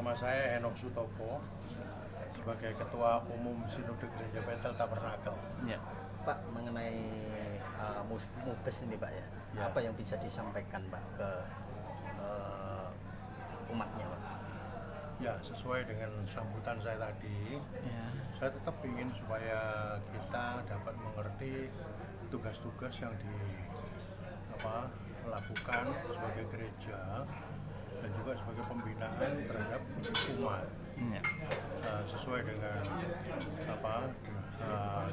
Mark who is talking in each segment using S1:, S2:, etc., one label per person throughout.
S1: Nama saya Henok Sutopo sebagai Ketua Umum Sinode Gereja Bethel Tabernakel.
S2: Ya.
S3: Pak, mengenai MUBES ini Pak ya, apa yang bisa disampaikan Pak ke umatnya Pak?
S1: Ya, sesuai dengan sambutan saya tadi, saya tetap ingin supaya kita dapat mengerti tugas-tugas yang dilakukan sebagai gereja dan juga sebagai pembinaan terhadap umat. Sesuai dengan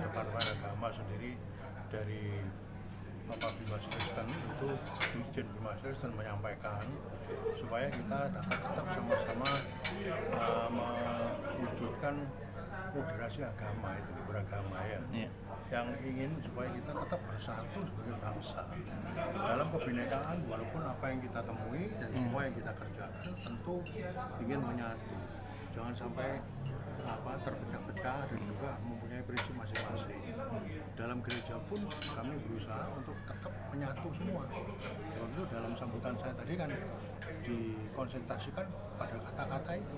S1: Departemen Agama sendiri dari Bapak Bimas Kristen itu, Dirjen Bimas Kristen menyampaikan supaya kita dapat tetap sama-sama mewujudkan moderasi agama itu beragama ya. Yang ingin supaya kita tetap bersatu sebagai bangsa dalam kebinekaan, walaupun apa yang kita temui dan semua yang kita kerjakan tentu ingin menyatu, jangan sampai terpecah-pecah dan juga mempunyai prinsip masing-masing. Dalam gereja pun kami berusaha untuk tetap menyatu semua. Sebab itu dalam sambutan saya tadi kan dikonsentrasikan pada kata-kata itu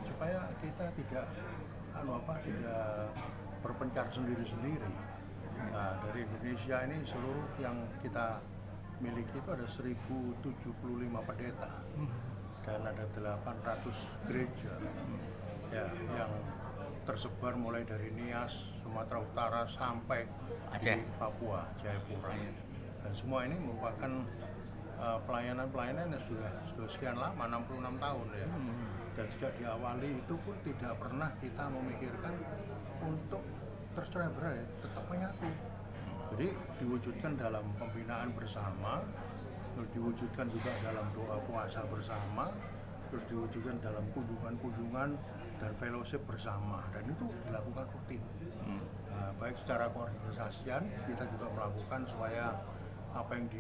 S1: supaya kita tidak berpencar sendiri-sendiri. Nah, dari Indonesia ini seluruh yang kita miliki itu ada 1075 pendeta dan ada 800 gereja ya, yang tersebar mulai dari Nias, Sumatera Utara sampai di Papua, Jayapura. Dan semua ini merupakan pelayanan-pelayanan yang sudah sekian lama, 66 tahun ya. Dan sejak diawali itu pun tidak pernah kita memikirkan untuk tercerai-berai, tetap menyatu. Jadi diwujudkan dalam pembinaan bersama, terus diwujudkan juga dalam doa puasa bersama, terus diwujudkan dalam kunjungan-kunjungan dan fellowship bersama, dan itu dilakukan rutin. Baik secara koordinasian, kita juga melakukan supaya apa yang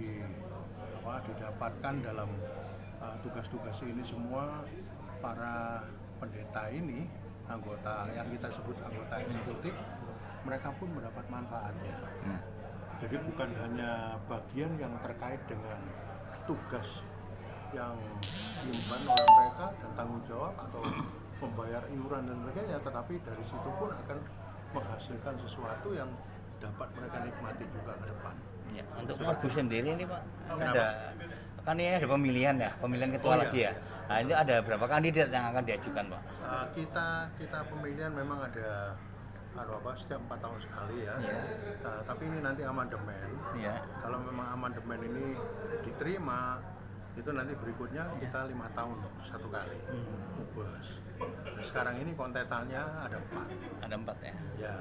S1: didapatkan dalam tugas-tugas ini semua, para pendeta ini, anggota yang kita sebut anggota eksekutif, mereka pun mendapat manfaatnya. Jadi bukan hanya bagian yang terkait dengan tugas yang diemban oleh mereka dan tanggung jawab atau membayar iuran dan sebagainya, tetapi dari situ pun akan menghasilkan sesuatu yang dapat mereka nikmati juga ke depan.
S2: Ya, untuk MUBES sendiri ini Pak, kan ini ada pemilihan ketua lagi ya. Nah, ini ada berapa kandidat yang akan diajukan Pak?
S1: Kita pemilihan memang ada setiap 4 tahun sekali ya. Tapi ini nanti amandemen. Kalau memang amandemen ini diterima, itu nanti berikutnya kita 5 tahun satu kali MUBES. Sekarang ini kontestannya ada 4.
S2: Ada 4 ya?
S1: Ya,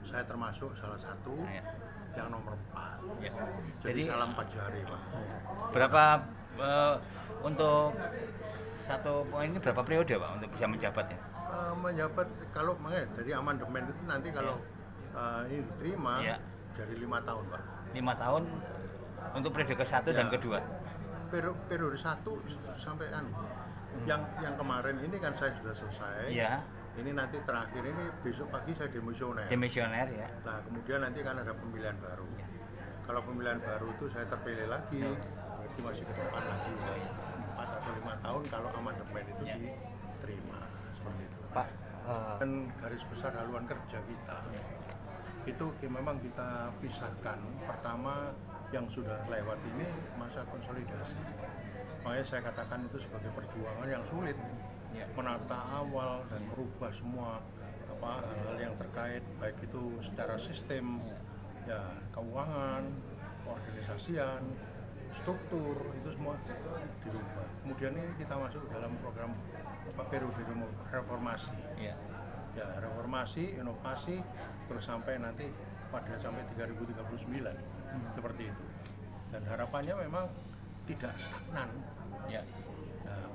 S1: saya termasuk salah satu yang nomor 4. Jadi salam 4 jari Pak.
S2: Berapa untuk satu poin ini berapa periode Pak untuk bisa menjabatnya?
S1: Menjabat kalau dari amandemen itu nanti kalau ini diterima dari 5 tahun Pak.
S2: 5 tahun untuk periode ke-1 dan kedua.
S1: Periode 1 sampai yang kemarin ini kan saya sudah selesai. Ini nanti terakhir ini besok pagi saya demisioner ya. Nah, kemudian nanti kan ada pemilihan baru. Kalau pemilihan baru itu saya terpilih lagi, berarti masih ke depan lagi 4 atau 5 tahun kalau amandemen itu diterima seperti itu.
S3: Pak,
S1: dan garis besar haluan kerja kita itu memang kita pisahkan. Pertama, yang sudah lewat ini masa konsolidasi. Makanya saya katakan itu sebagai perjuangan yang sulit, menata awal dan merubah semua hal-hal yang terkait, baik itu secara sistem, keuangan, koordinasian, struktur, itu semua dirubah. Kemudian ini kita masuk dalam program periode reformasi. Reformasi, inovasi, terus sampai nanti sampai 2039 seperti itu. Dan harapannya memang tidak stagnan.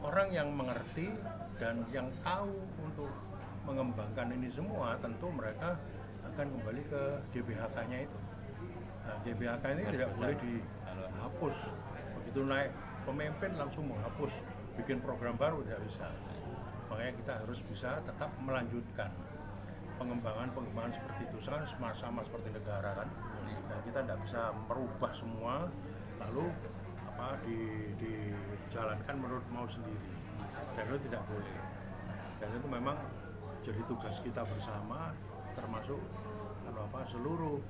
S1: Orang yang mengerti dan yang tahu untuk mengembangkan ini semua, tentu mereka akan kembali ke GBHK-nya itu. GBHK ini tidak boleh dihapus. Begitu naik pemimpin langsung menghapus, bikin program baru tidak bisa. Makanya kita harus bisa tetap melanjutkan pengembangan seperti itu, sama seperti negara kan. Nah, kita tidak bisa merubah semua lalu dijalankan menurut mau sendiri. dan itu tidak boleh. Dan itu memang jadi tugas kita bersama, termasuk seluruh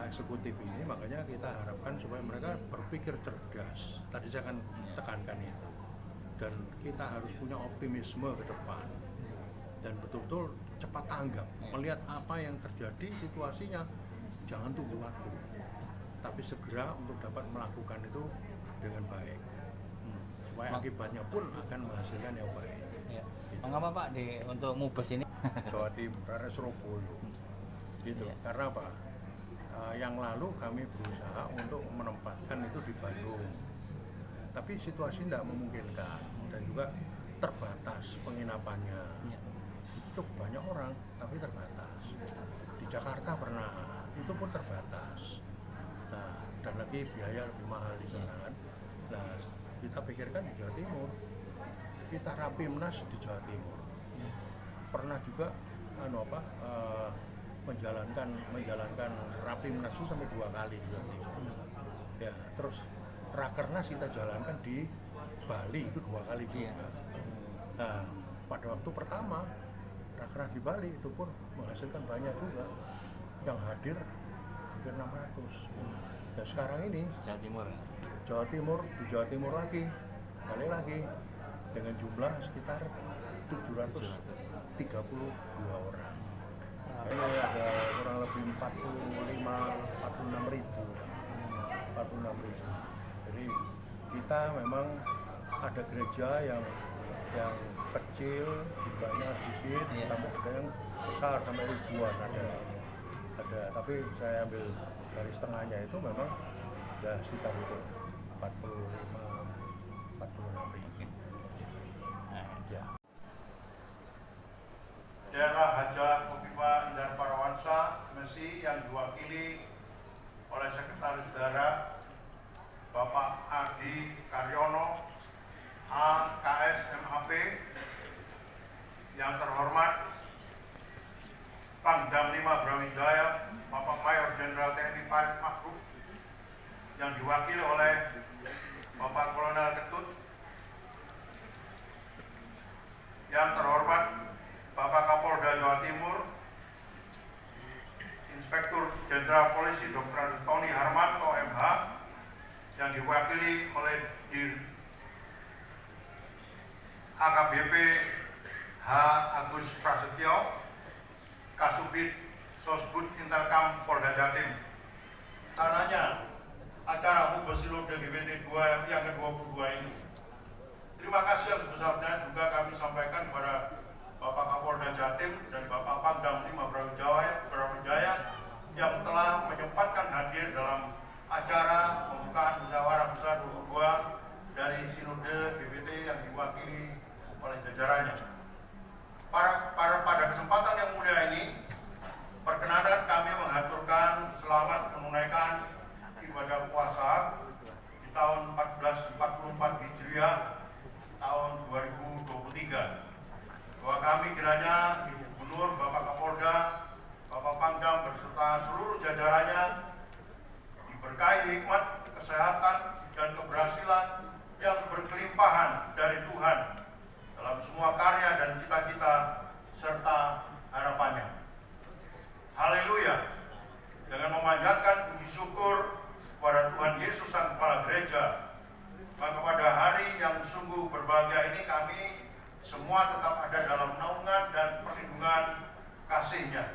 S1: eksekutif ini. Makanya kita harapkan supaya mereka berpikir cerdas. Tadi saya akan tekankan itu. Dan kita harus punya optimisme ke depan dan betul-betul cepat tanggap, melihat apa yang terjadi, situasinya jangan tunggu waktu, tapi segera untuk dapat melakukan itu dengan baik, supaya akibatnya pun akan menghasilkan yang baik.
S2: Ya. Mengapa Pak untuk Mubes ini?
S1: Jawa Timur, area Surabaya, gitu.
S2: Ya.
S1: Karena apa? Yang lalu kami berusaha untuk menempatkan itu di Bandung, tapi situasi tidak memungkinkan dan juga terbatas penginapannya.
S2: Ya.
S1: Itu cukup banyak orang, tapi terbatas. Di Jakarta pernah, itu pun terbatas. Nah, dan lagi biaya lebih mahal di sana kan. Nah, kita pikirkan di Jawa Timur, kita Rapimnas di Jawa Timur. Pernah juga menjalankan Rapimnas itu sampai 2 kali di Jawa Timur. Ya, terus Rakernas kita jalankan di Bali itu 2 kali juga. Nah, pada waktu pertama Rakernas di Bali itu pun menghasilkan banyak juga, yang hadir hampir 600. Dan sekarang ini
S2: Jawa Timur.
S1: di Jawa Timur lagi, balik lagi dengan jumlah sekitar 732 orang. Ini ada kurang lebih 46 ribu. Jadi kita memang ada gereja yang kecil, jumlahnya sedikit, tapi ada yang besar sampai ribuan ada. Tapi saya ambil garis tengahnya itu memang ya sekitar itu 46 ribu. Ya. Daerah Hajah Khofifah Indar Parawansa Messi yang diwakili oleh Sekretaris Daerah Bapak Adi Karyono AKS MAP, yang terhormat Pangdam 5 Brawijaya Bapak Mayor Jenderal TNI Farid Makruf, yang diwakili oleh Bapak Kolonel Ketut, yang terhormat Bapak Kapolda Jawa Timur Inspektur Jenderal Polisi Dr. Tony Harmanto MH, yang diwakili oleh Dir AKBP H. Agus Prasetyo, Kasubdit Sosbud Intelkam Polda Jatim. Karenanya acara Mubes Sinode GBT 2 yang ke-22 ini, terima kasih yang sebesarnya juga kami sampaikan kepada Bapak Kapolda Jatim dan Bapak Pangdam 5 Brawijaya yang telah menyempatkan hadir dalam acara pembukaan musyawarah besar 22 dari Sinode GBT yang diwakili oleh jajarannya. Pada kesempatan yang mulia ini, perkenanan kami mengaturkan selamat menunaikan ibadah puasa di tahun 1444 Hijriah tahun 2023. Bahwa kami kiranya Ibu Gubernur, Bapak Kapolda, Bapak Pangdam beserta seluruh jajarannya diberkahi hikmat, kesehatan, dan keberhasilan yang berkelimpahan dari Tuhan dalam semua karya dan cita-cita serta harapannya. Haleluya. Dengan memanjatkan puji syukur kepada Tuhan Yesus Sang Kepala Gereja, maka pada hari yang sungguh berbahagia ini kami semua tetap ada dalam naungan dan perlindungan kasih-Nya.